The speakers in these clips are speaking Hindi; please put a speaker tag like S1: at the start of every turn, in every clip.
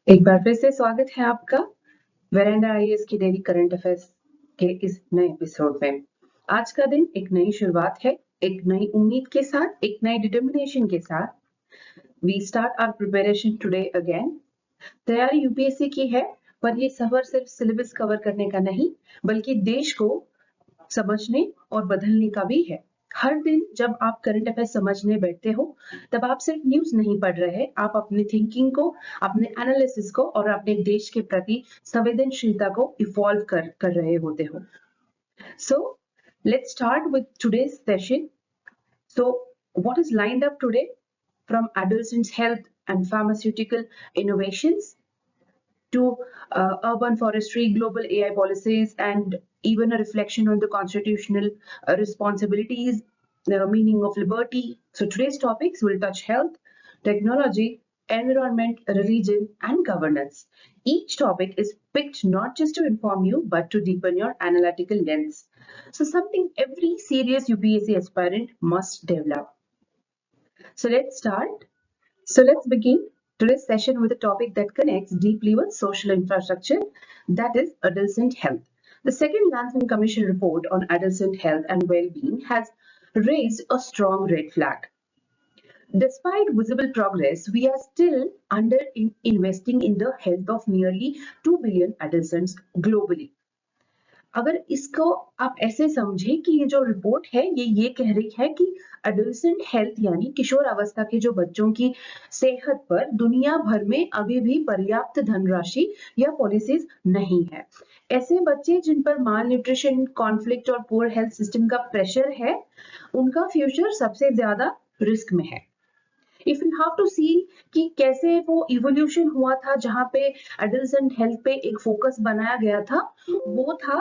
S1: एक बार फिर से स्वागत है आपका वेरेंडा आईएएस की डेली करंट अफेयर्स के इस नए एपिसोड में। आज का दिन एक नई शुरुआत है, एक नई उम्मीद के साथ, एक नई डिटर्मिनेशन के साथ। We start our preparation today again. तैयारी यूपीएससी की है, पर ये सफर सिर्फ सिलेबस कवर करने का नहीं, बल्कि देश को समझने और बदलने का भी है। हर दिन जब आप करंट अफेयर समझने बैठते हो, तब आप सिर्फ न्यूज नहीं पढ़ रहे, आप अपनी थिंकिंग को, अपने एनालिसिस को और अपने देश के प्रति संवेदनशीलता को इवॉल्व कर रहे होते हो। So let's start with today's session. So what is lined up today? From adolescents health and pharmaceutical innovations to urban forestry, global AI policies, and even a reflection on the constitutional responsibilities, the meaning of liberty. So today's topics will touch health, technology, environment, religion, and governance. Each topic is picked not just to inform you, but to deepen your analytical lens. So something every serious UPSC aspirant must develop. So let's start. So let's begin today's session with a topic that connects deeply with social infrastructure, that is adolescent health. The second Lancet Commission report on adolescent health and well-being has raised a strong red flag. Despite visible progress, we are still investing in the health of nearly 2 billion adolescents globally. अगर इसको आप ऐसे समझे कि ये जो रिपोर्ट है ये कह रही है कि एडोलेसेंट हेल्थ यानी किशोर अवस्था के जो बच्चों की सेहत पर दुनिया भर में अभी भी पर्याप्त धनराशि या पॉलिसीज नहीं है। ऐसे बच्चे जिन पर माल न्यूट्रिशन, कॉन्फ्लिक्ट और पुअर हेल्थ सिस्टम का प्रेशर है, उनका फ्यूचर सबसे ज्यादा रिस्क में है। इफ यू हैव टू सी कि कैसे वो इवोल्यूशन हुआ था, जहां पे एडोलेसेंट हेल्थ पे एक फोकस बनाया गया था, वो था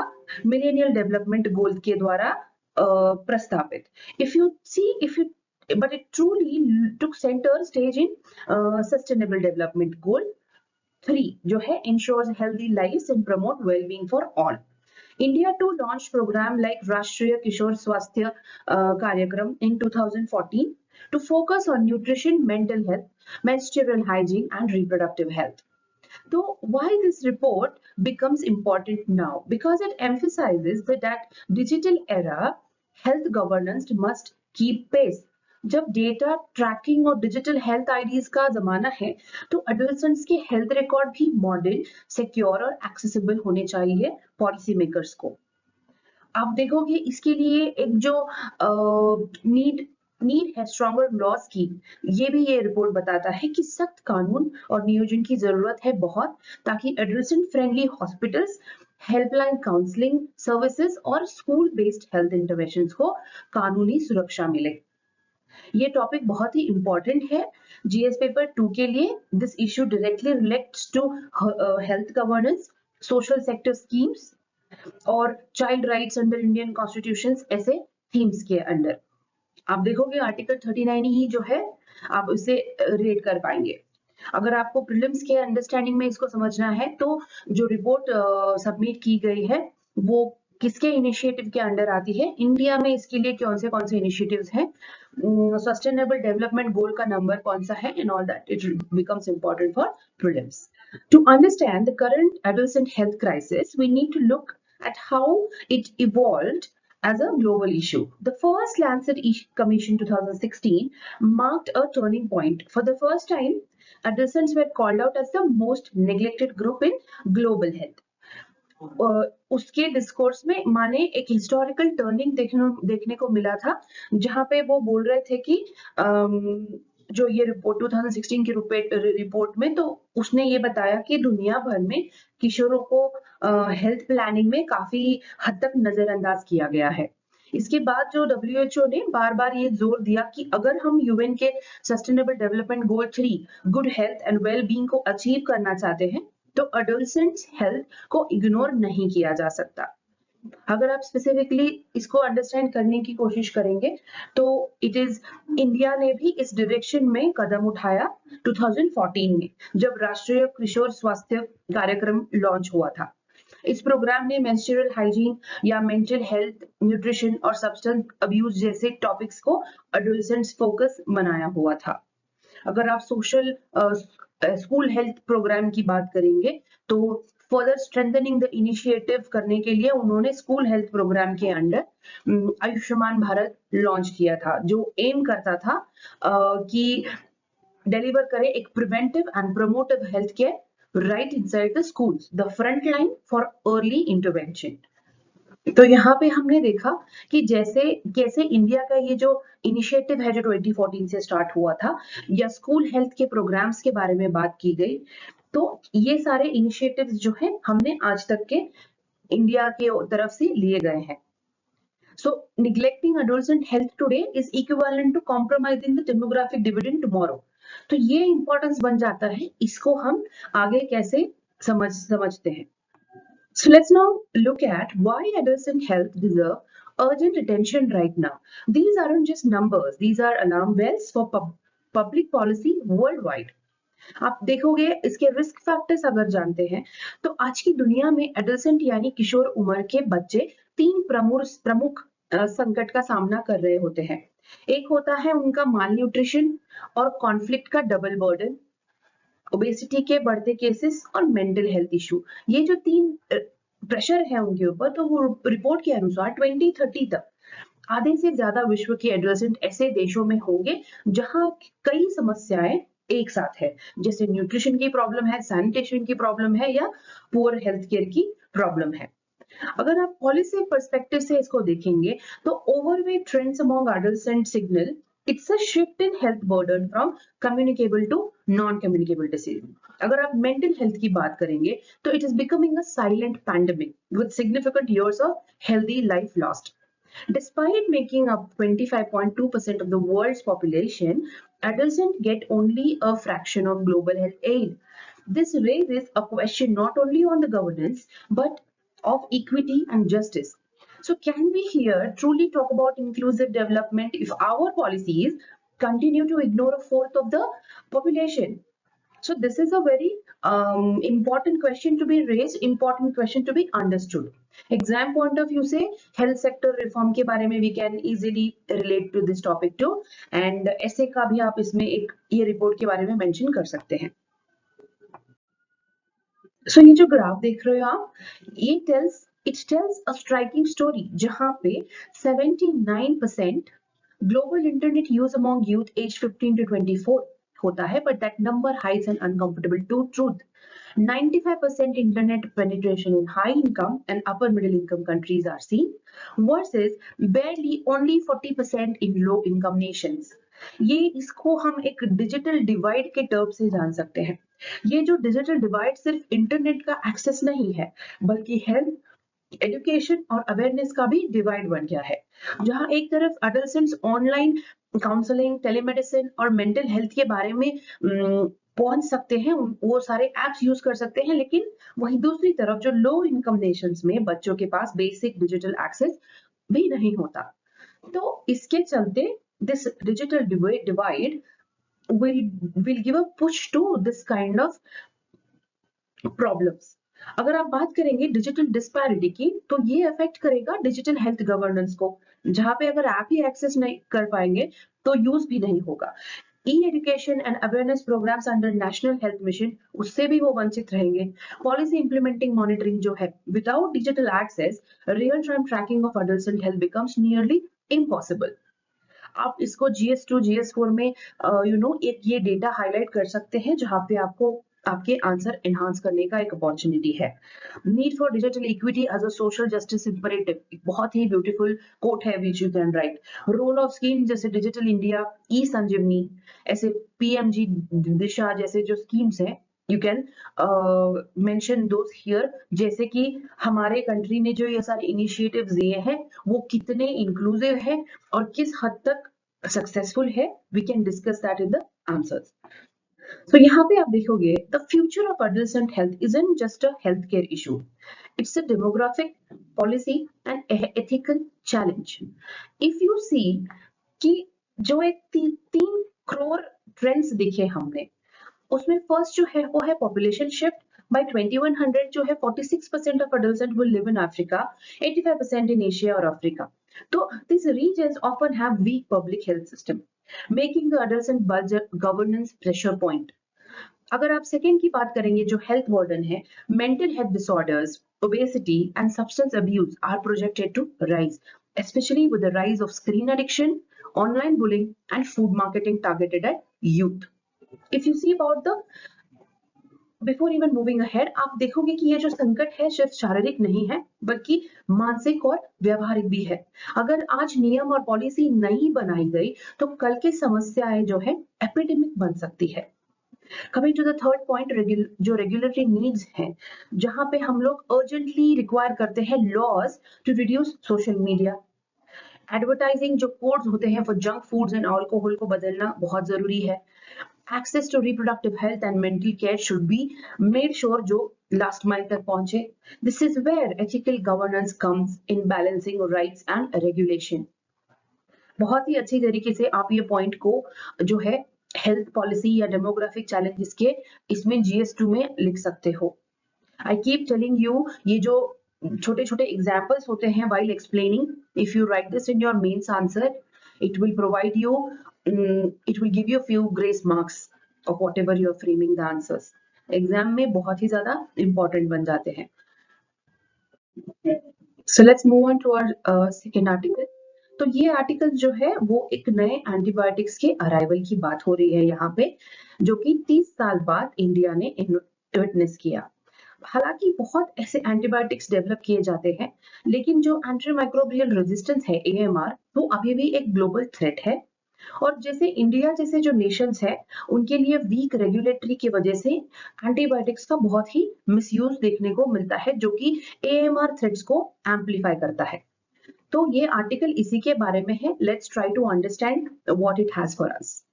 S1: मिलेनियल डेवलपमेंट गोल के द्वारा प्रस्तावित। If you but it truly took center stage in sustainable development goal 3, जो है ensures healthy lives and promote well-being for all. India too launched program like Rashtriya Kishore Swasthya Karyakram in 2014 to focus on nutrition, mental health, menstrual hygiene, and reproductive health. So why this report becomes important now? Because it emphasizes that digital era health governance must keep pace. जब डेटा ट्रैकिंग और डिजिटल हेल्थ आईडीज का जमाना है, तो एडोलेसेंट्स के हेल्थ रिकॉर्ड भी मॉडर्न, सिक्योर और एक्सेसिबल होने चाहिए पॉलिसी मेकर्स को। आप देखोगे इसके लिए एक जो नीड है स्ट्रॉन्गर लॉज की, ये भी ये रिपोर्ट बताता है कि सख्त कानून और नियोजन की जरूरत है बहुत, ताकि adolescent friendly hospitals, helpline counselling services और स्कूल बेस्ड हेल्थ इंटरवेंशंस को कानूनी सुरक्षा मिले। ये टॉपिक बहुत ही इंपॉर्टेंट है जीएस पेपर 2 के लिए। This issue directly relates to health governance, social sector schemes और child rights under Indian constitution, ऐसे थीम्स के अंडर। आप देखोगे आर्टिकल 39 ही जो है आप उसे रिलेट कर पाएंगे। अगर आपको प्रीलिम्स के अंडरस्टैंडिंग में इसको समझना है, तो जो रिपोर्ट सबमिट की गई है वो किसके इनिशिएटिव के अंडर आती है, इंडिया में इसके लिए कौन से इनिशिएटिव्स हैं, सस्टेनेबल डेवलपमेंट गोल का नंबर कौन सा है, and all that it becomes important for prelims. To understand the current adolescent health crisis, we need to look at how it evolved as a global issue. The first Lancet Commission 2016 marked a turning point. For the first time, adolescents were called out as the most neglected group in global health. उसके डिस्कोर्स में माने एक हिस्टोरिकल टर्निंग देखने को मिला था, जहां पे वो बोल रहे थे कि जो ये रिपोर्ट 2016 की रिपोर्ट में, तो उसने ये बताया कि दुनिया भर में किशोरों को हेल्थ प्लानिंग में काफी हद तक नजरअंदाज किया गया है। इसके बाद जो WHO ने बार बार ये जोर दिया कि अगर हम यूएन के sustainable development goal 3 good health and well being को अचीव करना चाहते हैं, तो एडोलेसेंट्स हेल्थ को इग्नोर नहीं किया जा सकता। अगर आप स्पेसिफिकली इसको अंडरस्टैंड करने की कोशिश करेंगे, तो इट इज इंडिया ने भी इस डायरेक्शन में कदम उठाया 2014 में, जब राष्ट्रीय किशोर स्वास्थ्य कार्यक्रम लॉन्च हुआ था। इस प्रोग्राम ने मेंस्ट्रुअल हाइजीन या मेंटल हेल्थ, न्यूट्रिशन और सब्सटेंस अब्यूज जैसे टॉपिक्स को एडोलेसेंट्स फोकस बनाया हुआ था। अगर आप सोशल स्कूल हेल्थ प्रोग्राम की बात करेंगे तो फर्दर स्ट्रेंथनिंग द इनिशिएटिव करने के लिए उन्होंने स्कूल हेल्थ प्रोग्राम के अंडर आयुष्मान भारत लॉन्च किया था, जो एम करता था कि डिलीवर करे एक preventive and promotive health care right inside the schools, the front line for early intervention. तो यहाँ पे हमने देखा कि जैसे कैसे इंडिया का ये जो इनिशिएटिव है जो 2014 से स्टार्ट हुआ था या स्कूल हेल्थ के प्रोग्राम्स के बारे में बात की गई, तो ये सारे इनिशिएटिव्स जो है हमने आज तक के इंडिया के तरफ से लिए गए हैं। So neglecting adolescent health today is equivalent to compromising the demographic dividend tomorrow. तो ये इंपॉर्टेंस बन जाता है, इसको हम आगे कैसे समझते हैं। So let's now look at why adolescent health deserve urgent attention right now. These aren't just numbers, these are alarm bells for public policy worldwide. आप देखोगे इसके रिस्क फैक्टर्स अगर जानते हैं तो आज की दुनिया में एडोलेसेंट यानी किशोर उम्र के बच्चे तीन प्रमुख संकट का सामना कर रहे होते हैं। एक होता है उनका माल न्यूट्रिशन और कॉन्फ्लिक्ट का डबल बर्डन, ओबेसिटी के बढ़ते केसेस और मेंटल हेल्थ इशू। ये जो तीन प्रेशर है उनके ऊपर, तो वो रिपोर्ट के अनुसार 2030 तक आधे से ज्यादा विश्व के एडोलेसेंट ऐसे देशों में होंगे जहां कई समस्याएं एक साथ है, जैसे न्यूट्रिशन की प्रॉब्लम है, सैनिटेशन की प्रॉब्लम है या पुअर हेल्थ केयर की प्रॉब्लम है। अगर आप पॉलिसी पर्सपेक्टिव से इसको देखेंगे तो overweight trends among adolescent signal it's a shift in health burden from communicable to non communicable disease. अगर आप मेंटल हेल्थ की बात करेंगे तो it is becoming a silent pandemic with significant years of healthy life lost. Despite making up 25.2% of the world's population, adolescents get only a fraction of global health aid. This raises a question not only on the governance, but of equity and justice. So can we here truly talk about inclusive development if our policies continue to ignore a fourth of the population? So this is a very important question to be raised, important question to be understood. Exam point of view से health sector reform के बारे में we can easily relate to this topic too, and ऐसे का भी आप इसमें एक ये रिपोर्ट के बारे में मेंशन कर सकते हैं। So ये जो ग्राफ देख रहे हो आप, ये it tells a striking story जहाँ पे 79% global internet use among youth aged 15 to 24 होता है, but that number hides an uncomfortable truth. 95% internet penetration in high income and upper middle income countries are seen versus barely only 40% in low income nations. ये इसको हम एक डिजिटल डिवाइड के टर्म से जान सकते हैं। ये जो डिजिटल डिवाइड सिर्फ इंटरनेट का एक्सेस नहीं है, बल्कि हेल्थ एजुकेशन और अवेयरनेस का भी डिवाइड बन गया है, जहां एक तरफ एडोलेसेंट्स ऑनलाइन काउंसलिंग, टेलीमेडिसिन और मेंटल हेल्थ के बारे में पहुंच सकते हैं, वो सारे एप्स यूज कर सकते हैं, लेकिन वहीं दूसरी तरफ जो लो इनकम नेशंस में बच्चों के पास बेसिक डिजिटल एक्सेस भी नहीं होता। तो इसके चलते this digital divide will give a push to this kind of problems. अगर आप बात करेंगे डिजिटल डिस्पैरिटी की, तो ये अफेक्ट करेगा डिजिटल हेल्थ गवर्नेंस को, जहां पे अगर आप ही एक्सेस नहीं कर पाएंगे तो यूज भी नहीं होगा। E education and awareness programmes under national health mission, उससे भी वो वंचित रहेंगे। पॉलिसी इंप्लीमेंटिंग मॉनिटरिंग जो है, without digital access real time tracking of adolescent health becomes nearly impossible. आप इसको GS2 GS4 में एक ये डेटा हाईलाइट कर सकते हैं, जहां पे आपको आपके आंसर एनहांस करने का एक अपॉर्चुनिटी है। Need for digital equity as a social justice imperative, एक बहुत ही ब्यूटीफुल कोट है which you can write. Role of scheme जैसे डिजिटल इंडिया, ई संजीवनी, ऐसे PMG दिशा जैसे जो स्कीम्स हैं, you can mention those here. जैसे कि हमारे कंट्री ने जो ये सारे इनिशिएटिव्स दिए हैं वो कितने इंक्लूसिव है और किस हद तक सक्सेसफुल है, we can discuss that in the answers. So यहाँ पे आप देखोगे the future of adolescent health isn't just a healthcare issue, it's a demographic, policy and ethical challenge. If you see कि जो एक 3 करोड़ ट्रेंड्स दिखे हमने, उसमें फर्स्ट जो है वो है पॉपुलेशन शिफ्ट। By 2100 जो है 46% of adolescents will live in Africa, 85% in Asia और Africa. तो these regions often have weak public health system, making the adolescent budget governance pressure point. अगर आप सेकेंड की बात करेंगे जो हेल्थ वार्डन है, mental health disorders, obesity and substance abuse are projected to rise, especially with the rise of screen addiction, online bullying and food marketing targeted at youth. If you see about the before even moving ahead, आप देखोगे कि ये जो संकट है सिर्फ शारीरिक नहीं है बल्कि मानसिक और व्यवहारिक भी है। अगर आज नियम और पॉलिसी नहीं बनाई गई तो कल की समस्याएं जो है एपिडेमिक बन सकती है। Coming to the third point, जो रेगुलेटरी नीड्स हैं, जहां पे हम लोग अर्जेंटली रिक्वायर करते हैं laws to reduce social media. Advertising जो कोड्स होते हैं for junk foods and alcohol को बदलना बहुत जरूरी है। Access to reproductive health and mental care should be made sure जो last mile तक पहुंचे. This is where ethical governance comes in balancing rights and regulation. बहुत ही अच्छी तरीके से आप ये पॉइंट को जो है हेल्थ पॉलिसी या डेमोग्राफिक चैलेंजेस के इसमें GS2 में लिख सकते हो। I keep telling you, ये जो छोटे छोटे एग्जाम्पल्स होते हैं while explaining, if you write this in your mains answer, it will provide you, it will give you a few grace marks of whatever you are framing the answers. Exam में बहुत ही ज्यादा इंपॉर्टेंट बन जाते हैं। So let's move on to our second article. तो ये आर्टिकल जो है वो एक नए एंटीबायोटिक्स के अराइवल की बात हो रही है यहाँ पे, जो कि 30 साल बाद इंडिया ने विटनेस किया। हालांकि बहुत ऐसे एंटीबायोटिक्स डेवलप किए जाते हैं, लेकिन जो एंटीमाइक्रोबियल रेजिस्टेंस है AMR, वो अभी भी एक ग्लोबल थ्रेट है। और जैसे इंडिया जैसे जो नेशंस है, उनके लिए वीक रेगुलेटरी की वजह से एंटीबायोटिक्स का बहुत ही मिसयूज देखने को मिलता है, जो कि AMR थ्रेट्स को एम्पलीफाई करता है। तो ये आर्टिकल इसी के बारे में है। Let's try to understand what it has for us.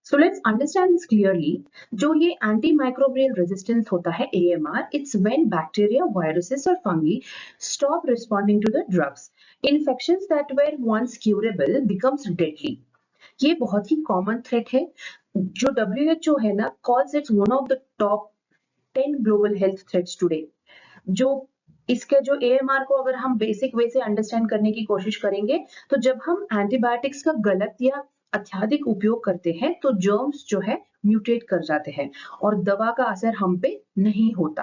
S1: So let's understand this clearly. जो ये antimicrobial resistance होता है AMR, it's when bacteria, viruses or fungi stop responding to the drugs. Infections that were once curable becomes deadly. ये बहुत ही कॉमन थ्रेट है जो WHO है ना calls it one of the top 10 global health threats today. जो इसके जो AMR को अगर हम बेसिक वे से अंडरस्टैंड करने की कोशिश करेंगे, तो जब हम एंटीबायोटिक्स का गलत या अत्यधिक उपयोग करते हैं तो जर्म्स जो है म्यूटेट कर जाते हैं और दवा का असर हम पे नहीं होता।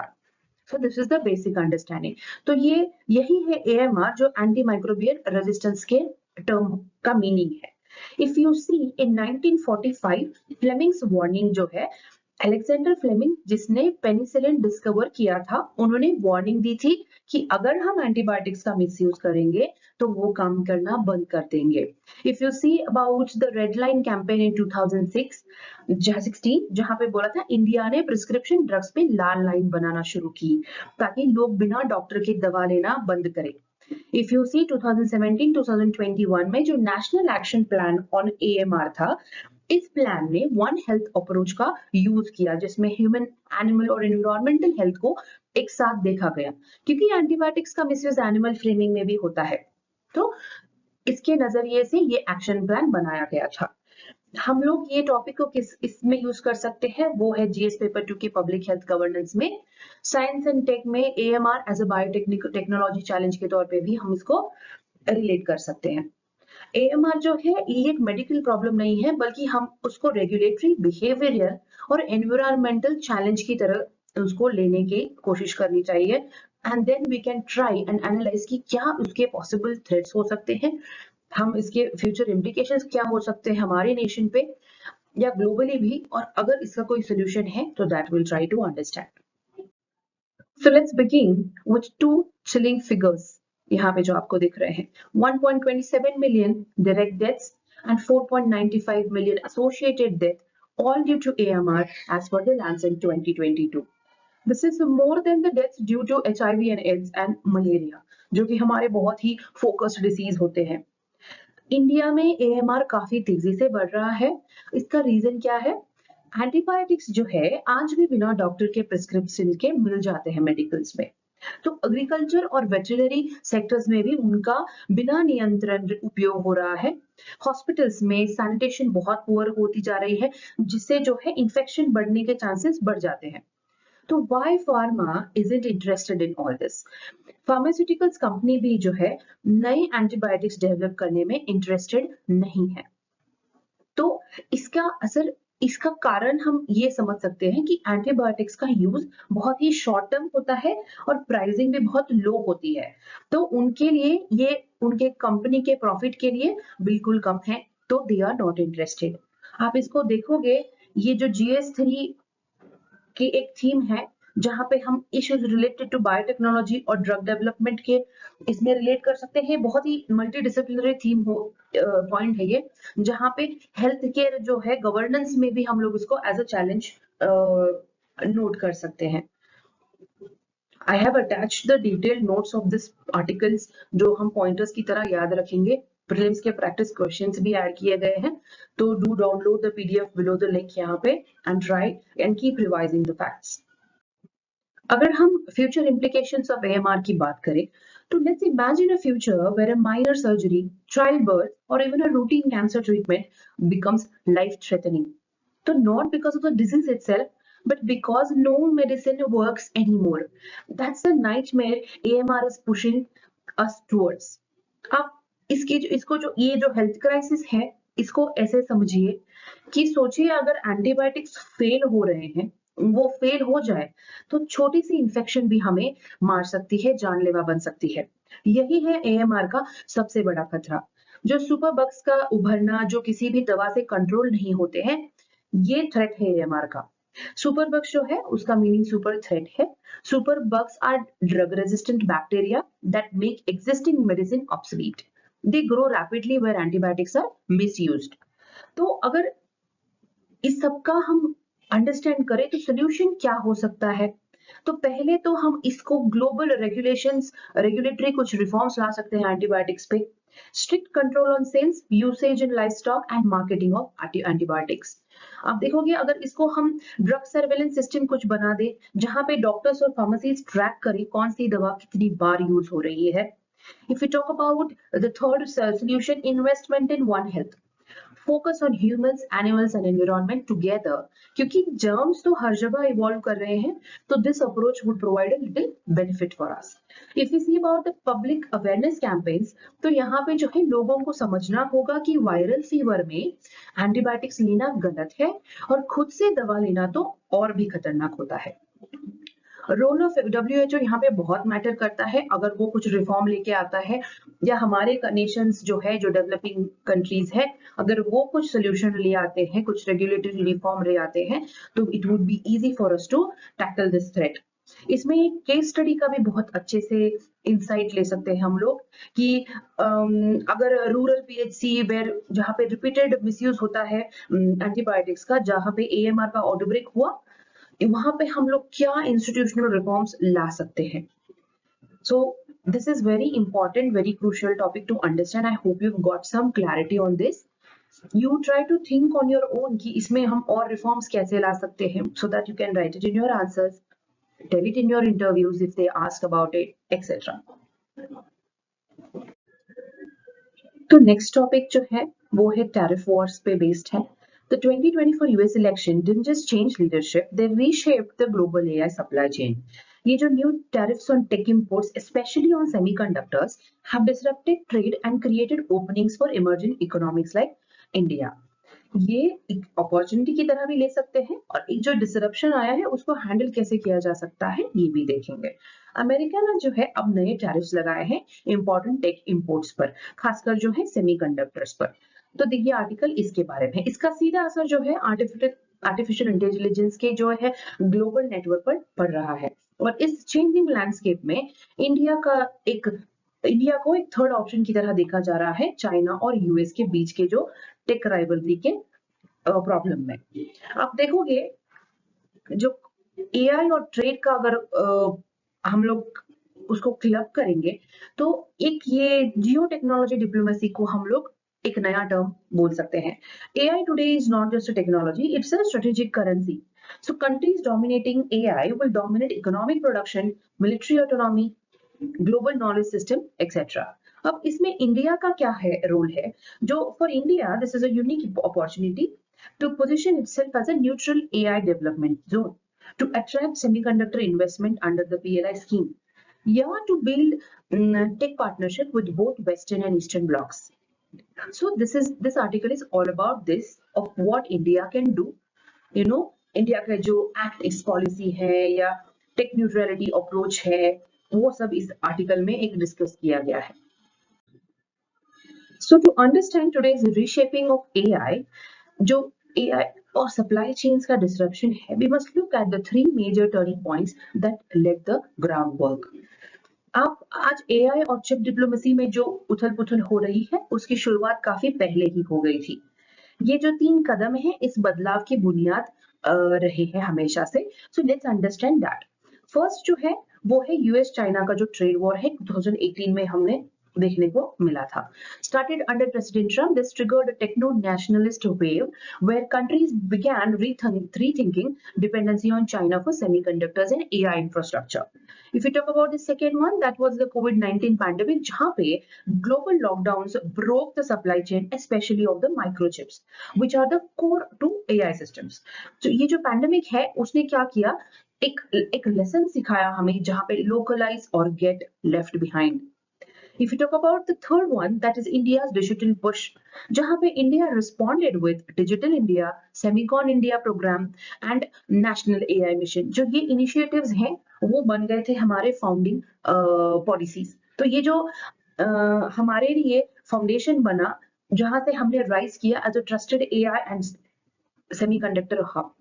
S1: So this is the basic understanding. तो ये यही है AMR जो एंटीमाइक्रोबियल रेजिस्टेंस के टर्म का मीनिंग है। If you see in 1945 Fleming's warning जो है, अलेक्जेंडर फ्लेमिंग जिसने पेनिसिलिन डिस्कवर किया था, उन्होंने वार्निंग दी थी कि अगर हम एंटीबायोटिक्स का मिसयूज करेंगे तो वो काम करना बंद कर देंगे। If you see about the red line campaign in 2016 जहां पे बोला था इंडिया ने प्रिस्क्रिप्शन ड्रग्स पे लाल लाइन बनाना शुरू की ताकि लोग बिना डॉक्टर की दवा लेना बंद करें। इफ यू सी 2017-2021 में जो national action plan on AMR था, इस प्लान ने वन हेल्थ अप्रोच का यूज किया जिसमें ह्यूमन, एनिमल और एनवायरमेंटल हेल्थ को एक साथ देखा गया, क्योंकि एंटीबायोटिक्स का मिसयूज एनिमल फ्रेमिंग में भी होता है। तो इसके नजरिए से ये एक्शन प्लान बनाया गया था। हम लोग ये टॉपिक को किस इसमें यूज कर सकते हैं, वो है GS पेपर 2 की पब्लिक हेल्थ गवर्नेंस में। साइंस एंड टेक में AMR as a biotechnology challenge के तौर पे भी हम इसको रिलेट कर सकते हैं। AMR जो है ये एक मेडिकल प्रॉब्लम नहीं है, बल्कि हम उसको रेगुलेटरी, बिहेवियरल और एनवायरमेंटल चैलेंज की तरह उसको लेने की कोशिश करनी चाहिए। And then we can try and analyse कि क्या उसके पॉसिबल थ्रेट्स हो सकते हैं, हम इसके फ्यूचर इम्प्लीकेशंस क्या हो सकते हैं हमारे नेशन पे या ग्लोबली भी, और अगर इसका कोई सोल्यूशन है तो that will try to understand. So let's begin with two chilling figures यहाँ पे जो आपको दिख रहे हैं, 1.27 million direct deaths and 4.95 million associated death, all due to AMR as per the Lancet 2022. This is more than the deaths due to HIV and AIDS and malaria, जो कि हमारे बहुत ही फोकस्ड डिसीज होते हैं। इंडिया में AMR काफी तेजी से बढ़ रहा है। इसका रीजन क्या है? एंटीबायोटिक्स जो है आज भी बिना डॉक्टर के प्रिस्क्रिप्शन के मिल जाते हैं मेडिकल्स में, तो एग्रीकल्चर और वेटरनरी सेक्टर्स में भी उनका बिना नियंत्रण उपयोग हो रहा है। हॉस्पिटल्स में सैनिटेशन बहुत पुअर होती जा रही है, जिससे जो है इन्फेक्शन बढ़ने के चांसेस बढ़ जाते हैं। तो why pharma isn't interested in all this? Pharmaceuticals company भी जो है नए एंटीबायोटिक्स डेवलप करने में इंटरेस्टेड नहीं है। तो इसका असर इसका कारण हम ये समझ सकते हैं कि एंटीबायोटिक्स का यूज बहुत ही शॉर्ट टर्म होता है और प्राइसिंग भी बहुत लो होती है, तो उनके लिए ये उनके कंपनी के प्रॉफिट के लिए बिल्कुल कम है, तो दे आर नॉट इंटरेस्टेड। आप इसको देखोगे, ये जो GS3 की एक थीम है जहां पे हम इश्यूज रिलेटेड टू बायोटेक्नोलॉजी और ड्रग डेवलपमेंट के इसमें रिलेट कर सकते हैं। बहुत ही मल्टी डिसिप्लिनरी थीम हो पॉइंट है ये, जहां पे हेल्थ केयर जो है गवर्नेंस में भी हम लोग इसको एज अ चैलेंज नोट कर सकते हैं। I have attached the detailed notes of this articles जो हम pointers की तरह याद रखेंगे। प्रीलिम्स के प्रैक्टिस क्वेश्चंस भी ऐड किए गए हैं, तो do download the PDF below the link यहाँ पे and try and keep revising the facts. अगर हम future implications of AMR की बात करें, तो let's imagine a future where a minor surgery, childbirth, or even a routine cancer treatment becomes life-threatening. So not because of the disease itself, but because no medicine works anymore. That's the nightmare AMR is pushing us towards. आप इसको जो ये जो हेल्थ क्राइसिस है, इसको ऐसे समझिए कि सोचिए अगर एंटीबायोटिक्स फेल हो रहे हैं, वो फेल हो जाए तो छोटी सी इंफेक्शन भी हमें मार सकती है, जानलेवा बन सकती है। यही है AMR का सबसे बड़ा खतरा। जो सुपर बग्स का उभरना जो किसी भी दवा से कंट्रोल नहीं होते हैं, ये थ्रेट है AMR का। सुपर बग्स जो है उसका मीनिंग सुपर थ्रेट है। Super bugs are drug resistant bacteria that make existing medicine obsolete. They grow rapidly where antibiotics are misused. तो अगर इस सबका हम अंडरस्टैंड करें तो सोल्यूशन क्या हो सकता है, तो पहले तो हम इसको ग्लोबल रेगुलेटरी कुछ रिफॉर्म्स ला सकते हैं एंटीबायोटिक्स पे। Strict control on sales, usage in livestock and marketing of antibiotics. आप देखोगे अगर इसको हम ड्रग सर्वेलेंस सिस्टम कुछ बना दे जहां पे डॉक्टर्स और फार्मेसीज ट्रैक करें कौन सी दवा कितनी बार यूज हो रही है। If we talk about the third solution, investment in One Health. Focus on humans, animals and environment together. क्योंकि germs तो हर जगह evolve कर रहे हैं, तो this approach would provide a little benefit for us. If we see about the public awareness campaigns, तो यहाँ पे जो है लोगों को समझना होगा कि वायरल फीवर में एंटीबायोटिक्स लेना गलत है और खुद से दवा लेना तो और भी खतरनाक होता है। रोल ऑफ WHO यहाँ पे बहुत मैटर करता है। अगर वो कुछ रिफॉर्म लेके आता है या हमारे नेशंस जो है, जो डेवलपिंग कंट्रीज है, अगर वो कुछ सोल्यूशन ले आते हैं, कुछ रेगुलेटरी रिफॉर्म ले आते हैं, तो it would be easy for us to tackle this threat. इसमें एक केस स्टडी का भी बहुत अच्छे से इंसाइट ले सकते हैं हम लोग कि अगर रूरल PHC वेयर जहाँ पे रिपीटेड मिसयूज होता है एंटीबायोटिक्स का, जहाँ पे AMR का आउटब्रेक हुआ, वहां पे हम लोग क्या इंस्टीट्यूशनल रिफॉर्म्स ला सकते हैं। So this is very important, very crucial topic to understand. I hope you got some clarity on this. You try to think on your own कि इसमें हम और रिफॉर्म्स कैसे ला सकते हैं, so that you can write it in your answers, tell it in your interviews if they ask about it, etcetera. तो नेक्स्ट टॉपिक जो है वो है टैरिफ वॉर्स पे बेस्ड है। The 2024 US election didn't just change leadership, they reshaped the global AI supply chain. ये जो new tariffs on tech imports, especially on semiconductors, have disrupted trade and created openings for emerging economies like India. ये एक अपॉर्चुनिटी की तरह भी ले सकते हैं और एक जो डिसरप्शन आया है उसको हैंडल कैसे किया जा सकता है ये भी देखेंगे। अमेरिका ने जो है अब नए टैरिफ्स लगाए हैं इंपॉर्टेंट टेक इंपोर्ट्स पर, खासकर जो है सेमीकंडक्टर्स पर। तो देखिए आर्टिकल इसके बारे में, इसका सीधा असर जो है आर्टिफिशियल इंटेलिजेंस के जो है ग्लोबल नेटवर्क पर पड़ रहा है। और इस चेंजिंग लैंडस्केप में इंडिया को एक थर्ड ऑप्शन की तरह देखा जा रहा है चाइना और US के बीच के जो टेक राइवलरी के प्रॉब्लम में। आप देखोगे जो AI और ट्रेड का अगर हम लोग उसको क्लब करेंगे तो एक ये जियो टेक्नोलॉजी डिप्लोमेसी को हम लोग एक नया टर्म बोल सकते हैं। AI today is not just a technology, it's a strategic currency. So countries dominating AI will dominate economic production, military autonomy, global knowledge system, etc. अब इसमें इंडिया का क्या है रोल है, जो for India this is a unique opportunity to position itself as a neutral AI development zone, to attract semiconductor investment under the PLI scheme. Yeah, to build tech partnership with both Western and Eastern blocs. So this article is all about this, of what India can do India का जो एक्ट ईस्ट पॉलिसी है या टेक न्यूट्रलिटी अप्रोच है, वो सब इस आर्टिकल में एक डिस्कस किया गया है. So to understand today's reshaping of AI, जो AI और supply chains का disruption है, we must look at the three major turning points that led the groundwork. आप आज AI और चिप डिप्लोमेसी में जो उथल पुथल हो रही है, उसकी शुरुआत काफी पहले ही हो गई थी. ये जो 3 कदम है, इस बदलाव की बुनियाद रहे हैं हमेशा से. So let's understand that. First जो है वो है यूएस चाइना का जो ट्रेड वॉर है 2018 में हमने देखने को मिला था. Started under President Trump, this triggered a techno-nationalist wave where countries began rethinking dependency on China for semiconductors and AI infrastructure. If you talk about the second one, that was the COVID-19 pandemic, जहाँ पे global lockdowns broke the supply chain, especially of the microchips, which are the core to AI systems. तो ये जो pandemic है, उसने क्या किया? एक लेसन सिखाया हमें, जहाँ पे localize और get left behind. If you talk about the third one, that is India's digital push, जहाँ पे India responded with Digital India, Semicon India program and National AI mission. जो ये initiatives हैं, वो बन गए थे हमारे founding policies. तो ये जो हमारे लिए foundation बना, जहाँ से हमने rise किया as a trusted AI and semiconductor hub.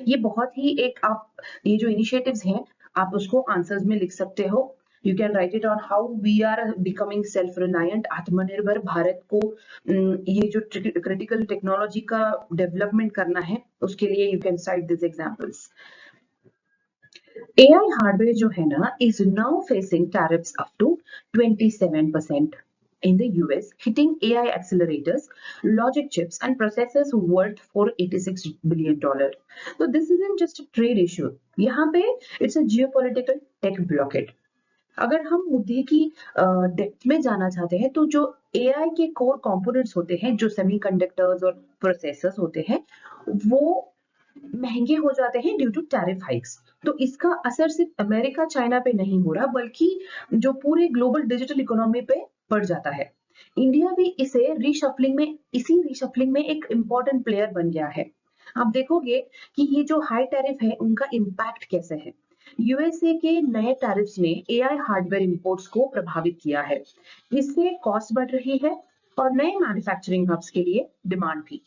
S1: ये बहुत ही एक आप ये जो इनिशिएटिव्स हैं, आप उसको आंसर्स में लिख सकते हो. You can write it on how we are becoming self reliant, Atmanirbhar Bharat को ये जो क्रिटिकल टेक्नोलॉजी का डेवलपमेंट करना है, उसके लिए you can site this examples. AI hardware जो है ना is now facing tariffs up to 27% in the US, hitting AI accelerators, logic chips and processors worth for $86 billion. So this isn't just a trade issue. यहाँ पे it's a geopolitical tech blockade. अगर हम मुद्दे की डेप्थ में जाना चाहते हैं, तो जो AI के कोर कंपोनेंट्स होते हैं, जो सेमीकंडक्टर्स और प्रोसेसर्स होते हैं, वो महंगे हो जाते हैं ड्यू टू टैरिफ हाइक्स. तो इसका असर सिर्फ अमेरिका चाइना पे नहीं हो रहा, बल्कि जो पूरे ग्लोबल डिजिटल इकोनॉमी पे पड़ जाता है. इंडिया भी इसी रीशफलिंग में एक इम्पोर्टेंट प्लेयर बन गया है. आप देखोगे कि ये जो हाई टैरिफ है, उनका इम्पैक्ट कैसे है. यूएसए के नए टैरिफ्स ने एआई हार्डवेयर इंपोर्ट्स को प्रभावित किया है. इससे कॉस्ट बढ़ रही है और नए मैन्युफैक्चरिंग हब्स के लिए डिमांड भी.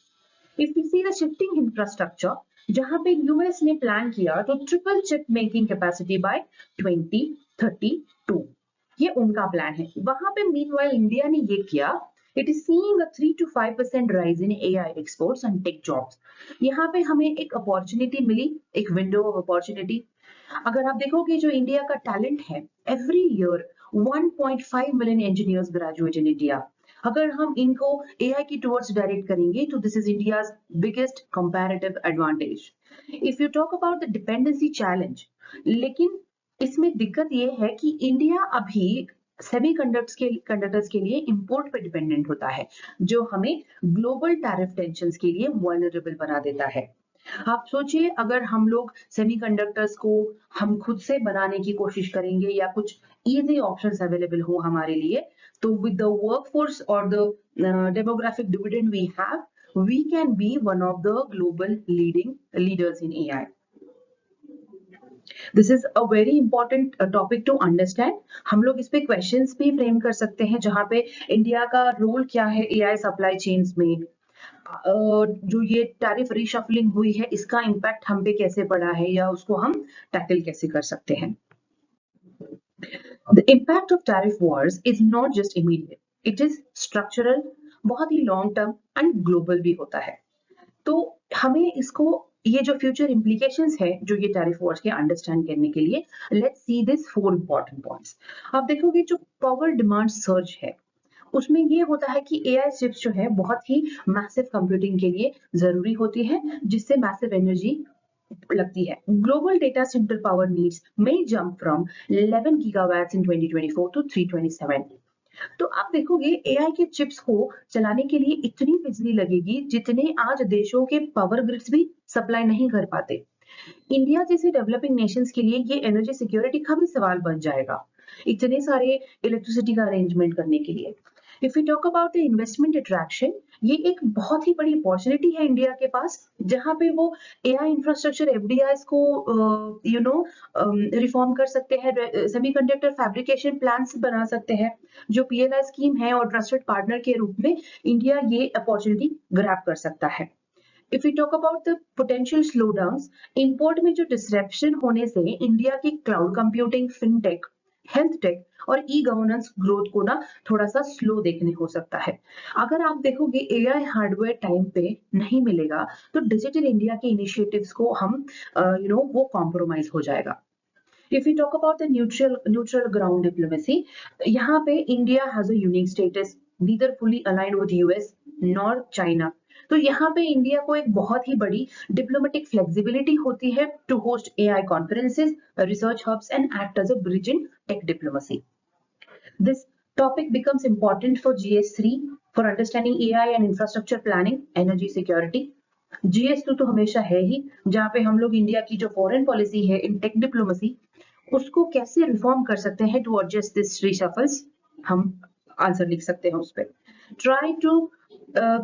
S1: If we see the shifting infrastructure, जहां पे यूएस ने प्लान किया तो triple chip making capacity by 2032, ये उनका प्लान है. वहां पे मीनवाइल इंडिया ने ये किया. It is seeing a 3 to 5% rise in AI exports and tech jobs. यहाँ पे हमें एक अपॉर्चुनिटी मिली, एक विंडो ऑफ अपॉर्चुनिटी. अगर आप देखोगे जो इंडिया का टैलेंट है, every year 1.5 million engineers graduate in India. अगर हम इनको AI की टुवर्ड्स डायरेक्ट करेंगे, तो this is India's biggest comparative advantage. If you talk about the dependency challenge, लेकिन इसमें दिक्कत ये है कि इंडिया अभी सेमीकंडक्टर्स के लिए इंपोर्ट पे डिपेंडेंट होता है, जो हमें ग्लोबल टैरिफ टेंशंस के लिए वल्नरेबल बना देता है. आप सोचिए, अगर हम लोग सेमीकंडक्टर्स को हम खुद से बनाने की कोशिश करेंगे या कुछ इजी ऑप्शंस अवेलेबल हो हमारे लिए, तो with the workforce or the demographic dividend we have, we can be one of the global leaders in AI. This is a very important topic to understand. हम लोग इस पे questions भी फ्रेम कर सकते हैं, जहाँ पे इंडिया का रोल क्या है AI सप्लाई चेन्स में, जो ये टैरिफ रीशफलिंग हुई है, इसका इम्पैक्ट हम पे कैसे पड़ा है, या उसको हम टैकल कैसे कर सकते हैं. The impact of tariff wars is not just immediate, it is structural, बहुत ही long term and global भी होता है. तो हमें इसको ये जो फ्यूचर इम्प्लीकेशंस है जो ये टैरिफ वॉर्स के अंडरस्टैंड करने के लिए, let's see this 4 important points. आप देखोगे जो पावर डिमांड सर्ज है, उसमें ये होता है कि AI चिप्स जो है बहुत ही मैसिव कंप्यूटिंग के लिए जरूरी होती है, जिससे मैसिव एनर्जी लगती है. Global data centre power needs may jump from 11 gigawatts in 2024 to 327. तो आप देखोगे AI के चिप्स को चलाने के लिए इतनी बिजली लगेगी जितने आज देशों के पावर ग्रिड्स भी सप्लाई नहीं कर पाते. इंडिया जैसे डेवलपिंग नेशंस के लिए ये एनर्जी सिक्योरिटी का भी सवाल बन जाएगा, इतने सारे इलेक्ट्रिसिटी का अरेंजमेंट करने के लिए. If we talk about the investment attraction, ये एक बहुत ही बड़ी अपॉर्चुनिटी है इंडिया के पास, जहां पे वो एआई इंफ्रास्ट्रक्चर एफडीआईज को रिफॉर्म कर सकते हैं, सेमीकंडक्टर फैब्रिकेशन प्लांट्स बना सकते हैं। जो पीएलआई स्कीम है और ट्रस्टेड पार्टनर के रूप में इंडिया ये अपॉर्चुनिटी ग्रैब कर सकता है। If you talk about the potential slowdowns, import में जो डिसरप्शन होने से इंडिया की cloud computing, fintech, health tech और ई गवर्नेंस ग्रोथ को ना थोड़ा सा स्लो देखने हो सकता है। अगर आप देखोगे एआई हार्डवेयर टाइम पे नहीं मिलेगा तो डिजिटल इंडिया के इनिशिएटिव्स को हम वो कॉम्प्रोमाइज हो जाएगा। If we talk about the neutral ground diplomacy, यहाँ पे India has a unique status, neither fully aligned with US nor China. तो यहाँ पे इंडिया को एक बहुत ही बड़ी डिप्लोमेटिक फ्लेक्सिबिलिटी होती है to host AI conferences, research hubs and act as a bridge in tech diplomacy. This topic becomes important for GS3 for understanding AI and infrastructure planning, energy security. GS2 तो हमेशा है ही, जहाँ पे हम लोग इंडिया की जो फॉरेन पॉलिसी है इन टेक डिप्लोमेसी उसको कैसे रिफॉर्म कर सकते हैं टू एडजस्ट दिस रिशफल्स, हम आंसर लिख सकते हैं उस पर. Try to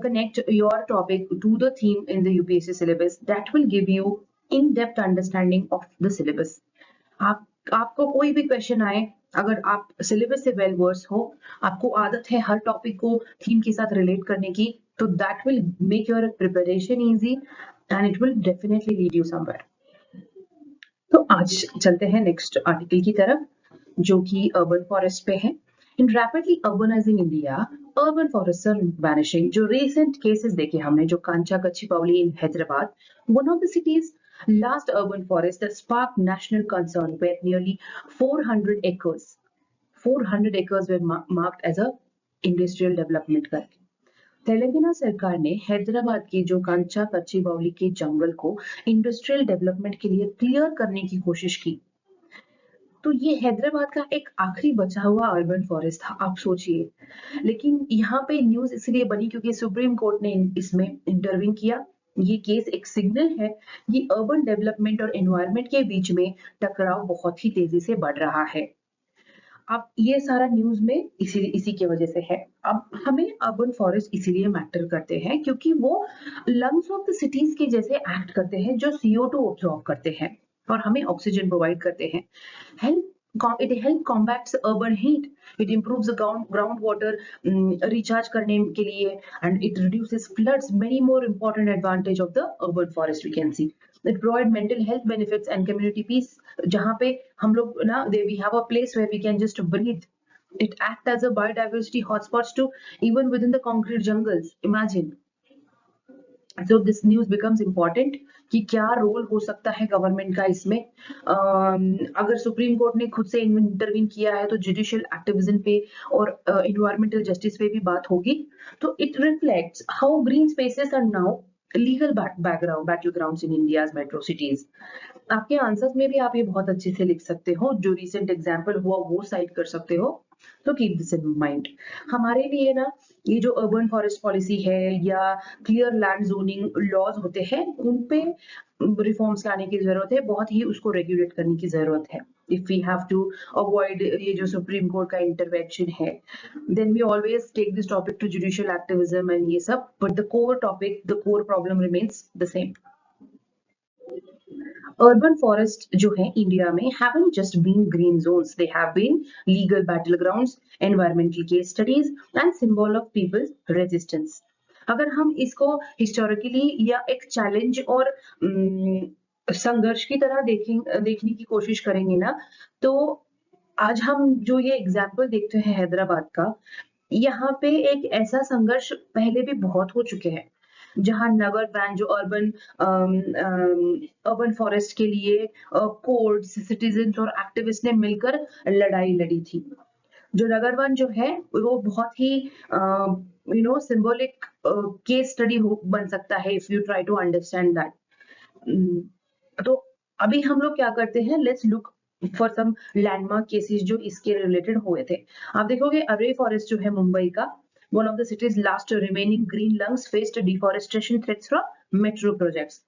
S1: connect your topic to the theme in the UPSC syllabus that will give you in-depth understanding of the syllabus. आपको कोई भी क्वेश्चन आए, अगर आप सिलेबस से वेल वर्स हो, आपको आदत है हर टॉपिक को थीम के साथ रिलेट करने की, तो that will make your preparation easy and it will definitely lead you somewhere. तो आज चलते हैं नेक्स्ट आर्टिकल की तरफ, जो कि अर्बन फॉरेस्ट पे है. In rapidly urbanising India, urban forest are vanishing. जो रिसेंट केसेस देखे हमने, जो Kancha Gachibowli in Hyderabad, one of the cities last urban forest that sparked national concern where nearly 400 acres were marked as a industrial development करके. तेलंगाना सरकार ने हैदराबाद की जो कांचा कच्चीबावली के जंगल को इंडस्ट्रियल डेवलपमेंट के लिए क्लियर करने की कोशिश की. तो ये हैदराबाद का एक आखिरी बचा हुआ अर्बन फॉरेस्ट था, आप सोचिए. लेकिन यहाँ पे न्यूज इसलिए बनी क्योंकि सुप्रीम कोर्ट ने इसमें इंटरवीन किया. ये केस एक सिग्नल है कि अर्बन डेवलपमेंट और एनवायरनमेंट के बीच में टकराव बहुत ही तेजी से बढ़ रहा है. अब ये सारा न्यूज में इसी की वजह से है. अब हमें अर्बन फॉरेस्ट इसीलिए मैटर करते हैं क्योंकि वो लंग्स ऑफ द सिटीज के जैसे एक्ट करते हैं, जो CO2 ऑब्जॉर्ब करते हैं और हमें ऑक्सीजन प्रोवाइड करते हैं. It help combats urban heat. It improves the ground water recharge करने के लिए, and it reduces floods. Many more important advantage of the urban forest we can see. It provide mental health benefits and community peace. जहाँ पे हम लोग ना, we have a place where we can just breathe. It act as a biodiversity hotspots too, even within the concrete jungles. Imagine. So this news becomes important कि क्या रोल हो सकता है गवर्नमेंट का इसमें. अगर सुप्रीम कोर्ट ने खुद से इंटरवीन किया है तो जुडिशियल एक्टिविज्म पे और एनवायरमेंटल जस्टिस पे भी बात होगी. तो it reflects how green spaces are now legal battlegrounds in India's metro cities. आपके आंसर्स में भी आप ये बहुत अच्छे से लिख सकते हो, जो रिसेंट एग्जाम्पल हुआ वो साइट कर सकते हो. तो कीप दिस इन माइंड. हमारे लिए ना ये जो अर्बन फॉरेस्ट पॉलिसी है या क्लियर लैंड जोनिंग लॉज होते हैं, उन पे रिफॉर्म्स लाने की जरूरत है, बहुत ही उसको रेगुलेट करने की जरूरत है. If we have to avoid ये जो सुप्रीम कोर्ट का इंटरवेंशन है, then we always take this topic to judicial activism and ये सब, but the core topic, the core problem remains the same. Urban forests जो है इंडिया में haven't just been green zones, they have been legal battlegrounds, environmental case studies and symbol of people's resistance. अगर हम इसको हिस्टोरिकली या एक चैलेंज और संघर्ष की तरह देखने की कोशिश करेंगे ना, तो आज हम जो ये एग्जाम्पल देखते हैं हैदराबाद का, यहाँ पे एक ऐसा संघर्ष पहले भी बहुत हो चुके हैं, जहां नगर वैन जो अर्बन फॉरेस्ट के लिए कोर्ट्स, सिटीजन्स और एक्टिविस्ट ने मिलकर लड़ाई लड़ी थी. जो नगर वन जो है वो बहुत ही सिंबॉलिक केस स्टडी बन सकता है if you try to understand that. तो अभी हम लोग क्या करते हैं, let's look for some landmark cases जो इसके रिलेटेड हुए थे. आप देखोगे अरे फॉरेस्ट जो है मुंबई का, one of the city's last remaining green lungs faced deforestation threats from metro projects.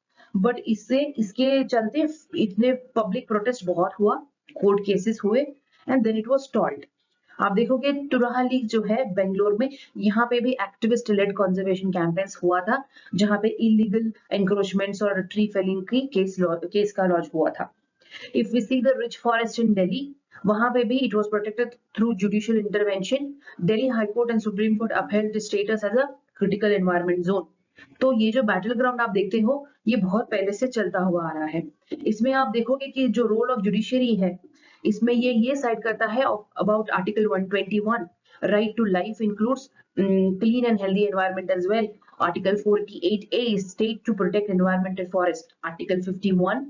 S1: But इसके चलते इतने public protest बहुत हुआ, court cases हुए, and then it was stalled. आप देखोगे टुराहा लीग जो है बेंगलोर में, यहाँ पे भी एक्टिविस्ट लेड कंजर्वेशन कैंपेन्स हुआ था, जहाँ पे इलीगल एंक्रोचमेंट्स और ट्री फेलिंग की केस का लॉन्च हुआ था। If we see the rich forest in Delhi, वहां पे भी it was protected through judicial intervention. Delhi High Court and Supreme Court upheld the status as a critical environment zone. तो ये जो बैटल ग्राउंड आप देखते हो, ये बहुत पहले से चलता हुआ आ रहा है। इसमें आप देखोगे कि जो रोल ऑफ जुडिशरी है, इसमें ये साइड करता है about article 121, right to life includes clean and healthy environment as well. Article 48A is state to protect environment and forest. Article 51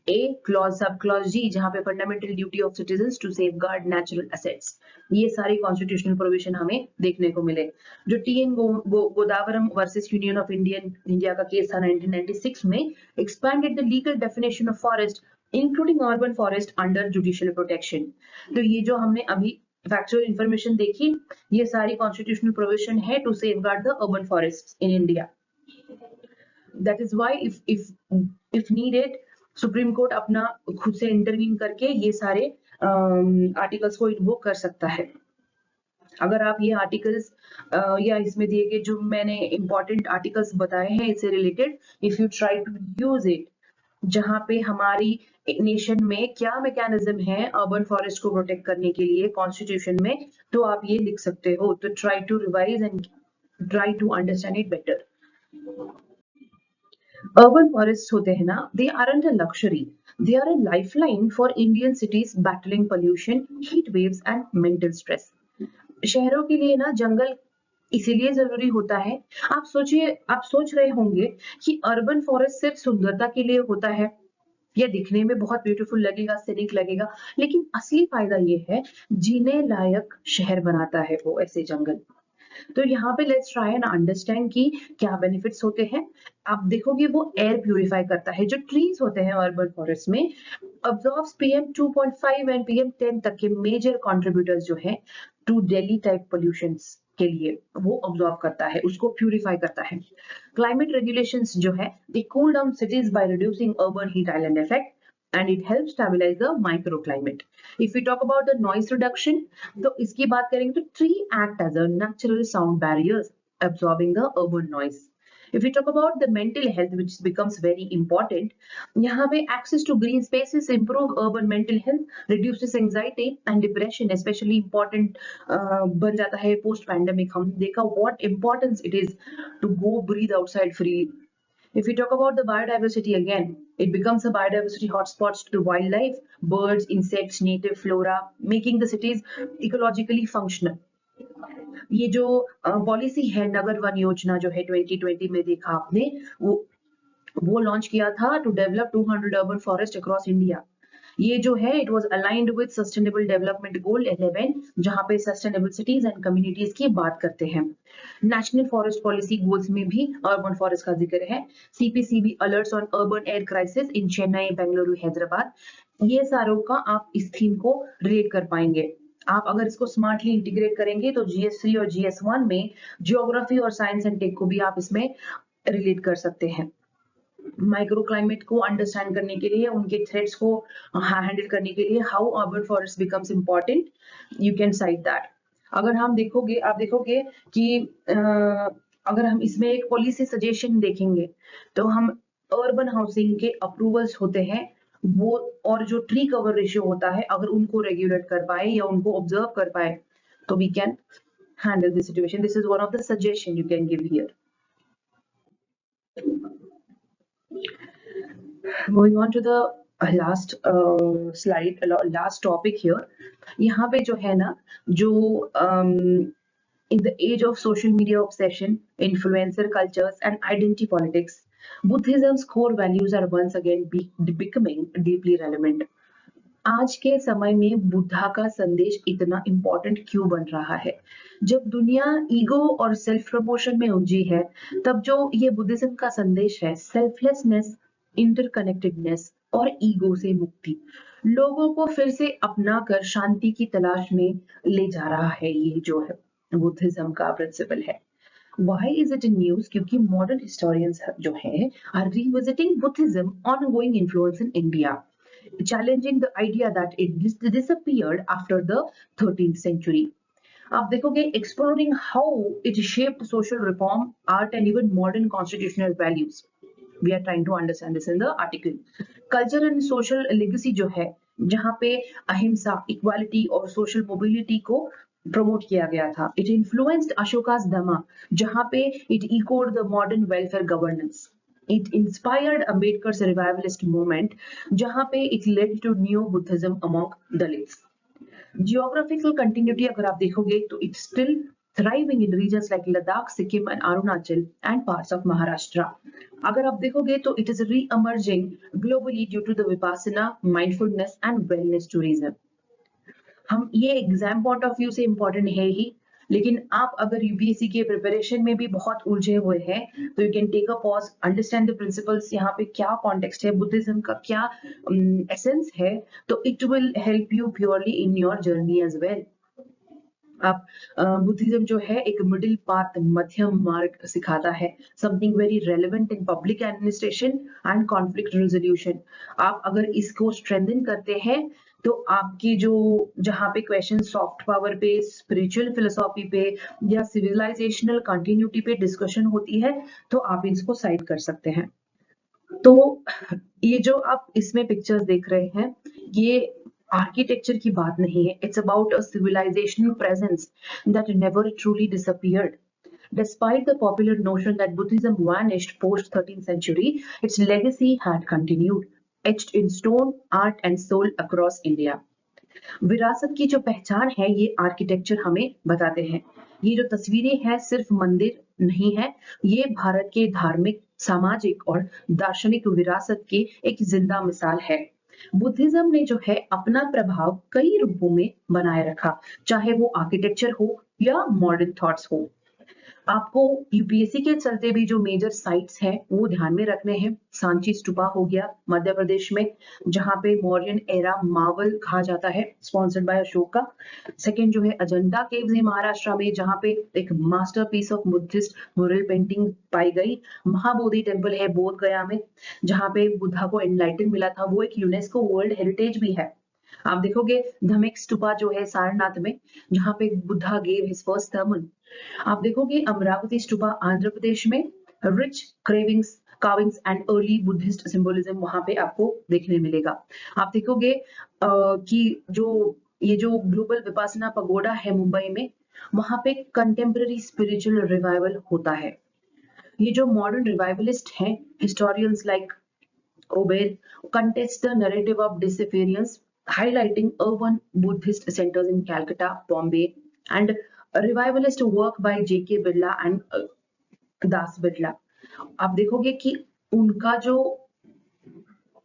S1: A clause sub clause G, जहाँ पे fundamental duty of citizens to safeguard natural assets, ये सारी कॉन्स्टिट्यूशनल प्रोविजन हमें देखने को मिले। जो TN Godavarman versus union of India का केस था 1996 में, expanded the legal definition of forest including urban forest under judicial protection. तो ये जो हमने अभी फैक्चुअल इंफॉर्मेशन देखी, ये सारी कॉन्स्टिट्यूशनल प्रोविजन है to safeguard the urban forest in India. That is why if needed, Supreme Court अपना खुद से इंटरवीन करके ये सारे आर्टिकल्स को इन्वोक कर सकता है। अगर आप ये आर्टिकल्स या इसमें दिए गए जो मैंने इंपॉर्टेंट आर्टिकल्स बताए हैं इससे related, if you try to use it, जहां पे हमारी नेशन में क्या मैकेनिज्म है अर्बन फॉरेस्ट को प्रोटेक्ट करने के लिए कॉन्स्टिट्यूशन में, तो आप ये लिख सकते हो। तो try to revise and try to understand it better. Urban forests होते हैं ना, they aren't a luxury. They are a lifeline for Indian cities battling pollution, heat waves and mental stress. शहरों के लिए ना जंगल इसीलिए जरूरी होता है। आप सोच रहे होंगे कि अर्बन फॉरेस्ट सिर्फ सुंदरता के लिए होता है, यह दिखने में बहुत ब्यूटीफुल लगेगा, सीनिक लगेगा, लेकिन असली फायदा ये है, जीने लायक शहर बनाता है वो ऐसे जंगल। तो यहाँ पे लेट्स ट्राई एंड अंडरस्टैंड कि क्या बेनिफिट्स होते हैं। आप देखोगे वो एयर प्यूरिफाई करता है। जो ट्रीज होते हैं अर्बन फॉरेस्ट में, अब्जॉर्ब्स PM 2.5 एंड PM 10 तक के मेजर कंट्रीब्यूटर्स जो है टू दिल्ली टाइप पोल्यूशंस के लिए, वो ऑब्जॉर्व करता है, उसको प्यूरिफाई करता है। क्लाइमेट रेगुलेशंस जो है, they cool down cities by reducing urban heat island effect and it helps stabilize the microclimate. If we talk about the noise reduction, तो इसकी बात करेंगे तो tree act as a natural sound barriers absorbing the urban noise. If we talk about the mental health, which becomes very important, यहाँ पे access to green spaces improve urban mental health, reduces anxiety and depression, especially important बन जाता है post pandemic। हम देखा what importance it is to go breathe outside freely. If we talk about the biodiversity again, it becomes a biodiversity hotspots to the wildlife, birds, insects, native flora, making the cities ecologically functional. ये जो पॉलिसी है नगर वन योजना जो है 2020 में देखा आपने, वो लॉन्च किया था to develop 200 urban forest across India. ये जो है it was aligned with sustainable development goal 11, जहां पे सस्टेनेबल सिटीज एंड कम्युनिटीज की बात करते हैं। नेशनल फॉरेस्ट पॉलिसी गोल्स में भी अर्बन फॉरेस्ट का जिक्र है। CPCB alerts on urban air crisis in Chennai, Bengaluru, Hyderabad, ये सारों का आप इस थीम को रिलेट कर पाएंगे। आप अगर इसको स्मार्टली इंटीग्रेट करेंगे तो GS3 और GS1 में जियोग्राफी और साइंस एंड टेक को भी आप इसमें रिलेट कर सकते हैं। माइक्रो क्लाइमेट को अंडरस्टैंड करने के लिए, उनके थ्रेट्स को हैंडल करने के लिए, how urban forest becomes important, you can site that. अगर आप देखोगे कि अगर हम इसमें एक पॉलिसी सजेशन देखेंगे, तो हम अर्बन हाउसिंग के अप्रूवल्स होते हैं वो, और जो ट्री कवर रेशियो होता है, अगर उनको रेगुलेट कर पाए या उनको ऑब्जर्व कर पाए, तो we can handle this situation. This is one of the suggestion you can give here. Moving on to the last slide, last topic here. यहाँ पे जो है ना, जो in the age of social media obsession, influencer cultures and identity politics, Buddhism's core values are once again becoming deeply relevant. आज के समय में बुद्धा का संदेश इतना इम्पोर्टेंट क्यों बन रहा है? जब दुनिया ईगो और सेल्फ प्रमोशन में उलझी है, तब जो ये बुद्धिज्म का संदेश है, सेल्फलेसनेस, इंटरकनेक्टेडनेस और ईगो से मुक्ति, लोगों को फिर से अपना कर शांति की तलाश में ले जा रहा है। ये जो है बुद्धिज्म का प्रिंसिपल है। Why is it in news? क्योंकि modern historians जो है are revisiting Buddhism ongoing influence in India. challenging the idea that it disappeared after the 13th century. आप देखोगे exploring how it shaped social reform, art and even modern constitutional values. We are trying to understand this in the article. Culture and social legacy जो है, जहाँ पे अहिंसा, इक्वालिटी और सोशल मोबिलिटी को प्रमोट किया गया था. It influenced Ashoka's Dhamma, जहाँ पे it echoed the modern welfare governance. It inspired Ambedkar's revivalist movement, जहाँ पे it led to neo Buddhism among Dalits. Geographical continuity अगर आप देखोगे तो it's still thriving in regions like Ladakh, Sikkim and Arunachal and parts of Maharashtra. अगर आप देखोगे तो it is re-emerging globally due to the Vipassana, mindfulness and wellness tourism. हम ये एग्जाम पॉइंट ऑफ व्यू से इम्पोर्टेंट है ही, लेकिन आप अगर यूपीएससी के प्रिपरेशन में भी बहुत उलझे हुए हैं तो you can take a pause, understand the principles, यहाँ पे क्या कॉन्टेक्स्ट है, बुद्धिज्म का क्या एसेंस है, तो it will help you purely in your journey as well. आप बुद्धिज्म जो है एक मिडिल पाथ, मध्यम मार्ग सिखाता है, something very relevant in public administration and conflict resolution. आप अगर इसको स्ट्रेंथन करते हैं तो आपकी जो जहाँ पे क्वेश्चन सॉफ्ट पावर पे, स्पिरिचुअल फिलोसॉफी पे या सिविलाइजेशनल कंटिन्यूटी पे डिस्कशन होती है तो आप इसको साइड कर सकते हैं. तो ये जो आप इसमें पिक्चर्स देख रहे हैं ये आर्किटेक्चर की बात नहीं है. It's about a civilisational presence that never truly disappeared. Despite the popular notion that Buddhism vanished post 13th century, its legacy had continued, etched in stone, art and soul across India. विरासत की जो पहचान है ये आर्किटेक्चर हमें बताते हैं. ये जो तस्वीरें हैं सिर्फ मंदिर नहीं है, ये भारत के धार्मिक, सामाजिक और दार्शनिक विरासत की एक जिंदा मिसाल है. बुद्धिज्म ने जो है अपना प्रभाव कई रूपों में बनाए रखा, चाहे वो आर्किटेक्चर हो या मॉडर्न थॉट्स हो. आपको यूपीएससी के चलते भी जो मेजर साइट्स हैं वो ध्यान में रखने हैं. सांची स्तूपा हो गया मध्य प्रदेश में, जहां पे मौर्यन एरा मार्वल कहा जाता है, स्पॉन्सर्ड बाय अशोक का. सेकंड जो है अजंता केव्स है महाराष्ट्र में, जहां पे एक masterpiece of Buddhist mural painting पाई गई. महाबोधि टेम्पल है बोध गया में, जहां पे बुद्धा को एनलाइटन मिला था, वो एक यूनेस्को वर्ल्ड हेरिटेज भी है. आप देखोगे धमेक स्तूपा जो है सारनाथ में, जहां पे Buddha gave his first sermon. आप देखोगे अमरावती स्तूपा आंध्र प्रदेश में, rich cravings carvings and early Buddhist symbolism वहां पे आपको देखने मिलेगा. आप देखोगे कि ये जो ग्लोबल विपासना पगोडा है मुंबई में, वहां पे कंटेम्पररी स्पिरिचुअल रिवाइवल होता है. ये जो मॉडर्न रिवाइवलिस्ट हैं, historians like Ober contest the narrative of disappearance, highlighting urban Buddhist centers in Calcutta, Bombay, and a revivalist work by J.K. Birla and दास बिरला. आप देखोगे कि उनका जो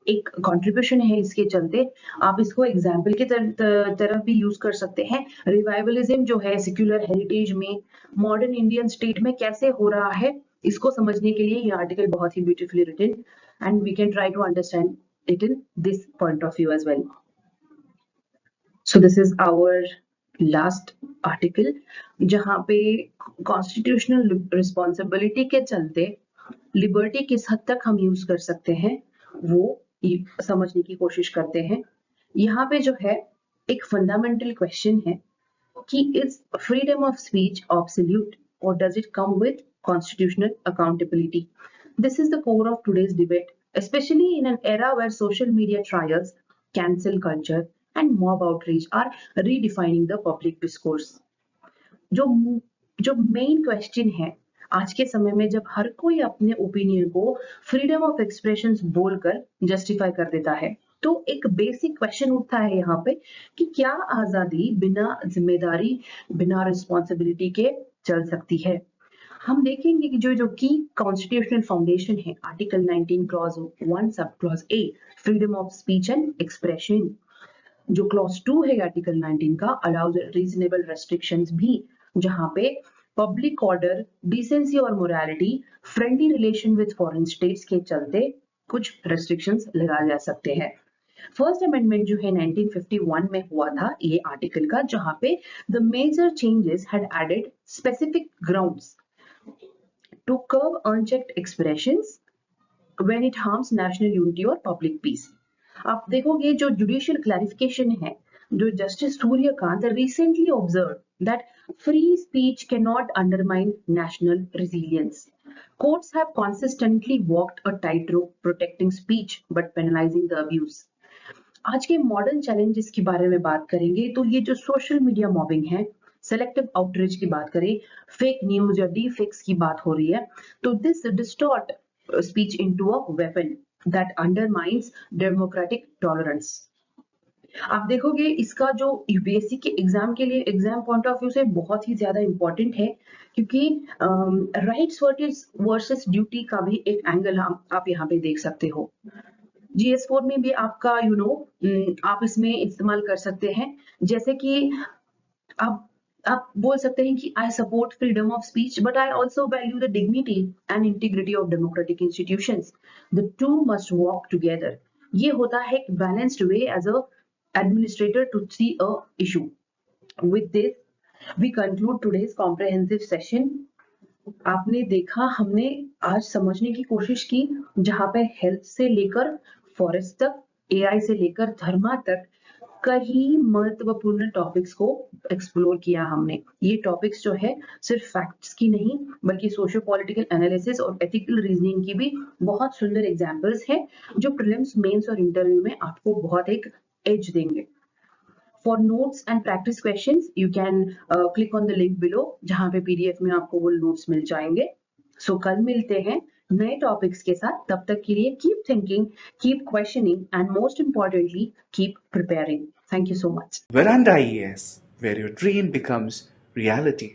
S1: एक कंट्रीब्यूशन है इसके चलते आप इसको एग्जाम्पल की तरफ भी यूज कर सकते हैं. रिवाइवलिज्म जो है सेक्युलर हेरिटेज में मॉडर्न इंडियन स्टेट में कैसे हो रहा है, इसको समझने के लिए ये आर्टिकल बहुत ही beautifully written and we can try to understand it in this point of view as well. So this is our last article, जहां पे कॉन्स्टिट्यूशनल रिस्पॉन्सिबिलिटी के चलते लिबर्टी किस हद तक हम यूज कर सकते हैं वो समझने की कोशिश करते हैं. यहाँ पे जो है एक फंडामेंटल क्वेश्चन है कि is freedom of speech absolute और does it come with constitutional accountability? This is the core of today's debate, especially in an era where social media trials, cancel culture and mob outreach are redefining the public discourse. जो मेन क्वेश्चन है आज के समय में, जब हर कोई अपने ओपिनियन को फ्रीडम ऑफ एक्सप्रेशन बोलकर जस्टिफाई कर देता है, तो एक बेसिक क्वेश्चन उठता है यहाँ पे कि क्या आजादी बिना जिम्मेदारी, बिना रिस्पॉन्सिबिलिटी के चल सकती है? हम देखेंगे कि जो की कॉन्स्टिट्यूशनल फाउंडेशन है, article 19 clause 1 sub clause A, freedom of speech and expression. जो क्लॉज 2 है आर्टिकल 19 का, अलाउज रीजनेबल रेस्ट्रिक्शंस भी, जहां पे पब्लिक ऑर्डर, डिसेंसी और morality, friendly relation with foreign states के चलते कुछ रेस्ट्रिक्शंस लगाए जा सकते हैं. फर्स्ट अमेंडमेंट जो है 1951 में हुआ था ये आर्टिकल का, जहां पे the major changes had added specific grounds to curb unchecked expressions when it harms national unity और पब्लिक पीस. आप देखोगे जो जुडिशियल क्लैरिफिकेशन है, जो Justice Suryakant recently observed that free speech cannot undermine national resilience. Courts have consistently walked a tightrope protecting speech but penalizing the abuse. आज के मॉडर्न चैलेंजेस के बारे में बात करेंगे तो ये जो सोशल मीडिया मॉबिंग है, सेलेक्टिव आउटरीच की बात करें, फेक न्यूज या डी फेक्स की बात हो रही है, तो this distort speech into a weapon that undermines democratic tolerance. आप देखोगे इसका जो यूपीएससी के एग्जाम के लिए एग्जाम पॉइंट ऑफ व्यू से बहुत ही ज्यादा इंपॉर्टेंट है, क्योंकि राइट्स वर्सेस ड्यूटी का भी एक एंगल आप यहाँ पे देख सकते हो। GS4 में भी आपका आप इसमें इस्तेमाल कर सकते हैं, जैसे कि आप बोल सकते हैं कि I support freedom of speech but I also value the dignity and integrity of democratic institutions, the two must walk together. ये होता है एक balanced way as a administrator to see a issue. With this, we conclude today's comprehensive session. आपने देखा, हमने आज समझने की कोशिश की, जहां पे हेल्थ से लेकर फॉरेस्ट तक, AI से लेकर धर्मा तक कई महत्वपूर्ण टॉपिक्स को एक्सप्लोर किया हमने। ये टॉपिक्स जो है सिर्फ फैक्ट्स की नहीं बल्कि सोशियो पॉलिटिकल एनालिसिस और एथिकल रीजनिंग की भी बहुत सुंदर एग्जांपल्स हैं, जो प्रीलिम्स, मेंस और इंटरव्यू में आपको बहुत एक एज देंगे। For notes and practice questions, you can click on the link below, जहां पे PDF में आपको वो नोट्स मिल जाएंगे। So कल मिलते हैं नए टॉपिक्स के साथ, तब तक के लिए keep thinking, keep questioning and most importantly keep preparing. Thank you so much.
S2: Veranda IAS, where your dream becomes reality.